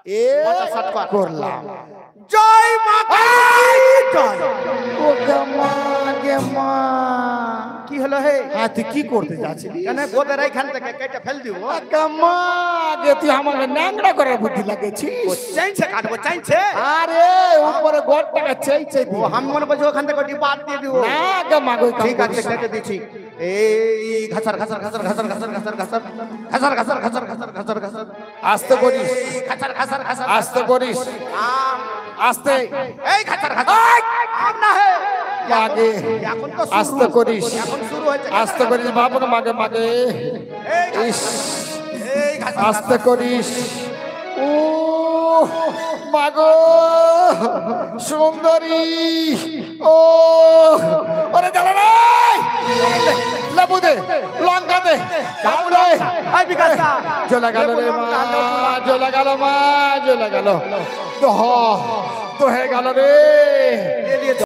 এ করলাম জয় মা জয় ও গমা গমা কি হলো হে হ্যাঁ তুই কি করতে যাচ্ছিস কেন গোদের এইখান থেকে কেটে ফেল দিব গমা গে তুই আমাকে ন্যাংড়া করার বুদ্ধি লাগিয়েছিস ও চাইছে কাটবো চাইছে আরে উপরে গোটটাকে চাইছে ও আমি মনে করছি ওখান থেকে ডিব্বা দিয়ে দিব না গমা গো ঠিক আছে কেটে দিছি এই ঘাসার ঘাসার ঘাসার ঘাসার ঘাসার ঘাসার ঘাসার ঘাসার ঘাসার ঘাসার ঘাসার ঘাসার ঘাসার আস্তে করিস ঘাসার ঘাসার ঘাসার আস্তে করিস আস্তে এই ঘাসার ঘাসার আম না হে মাগে এখন তো আস্তে করিস এখন শুরু হয়েছে আস্তে করিস বাবা মাগে মাগে ইস এই ঘাসার আস্তে করিস ও মাগো সুন্দরী ও ওরে জ্বালা রে লেবু দে লঙ্কা দে কামড়ে আই বিকাশ জ্বলা গেল রে মা জ্বলা গেল মা জ্বলা গেল তো হয়ে গেল রে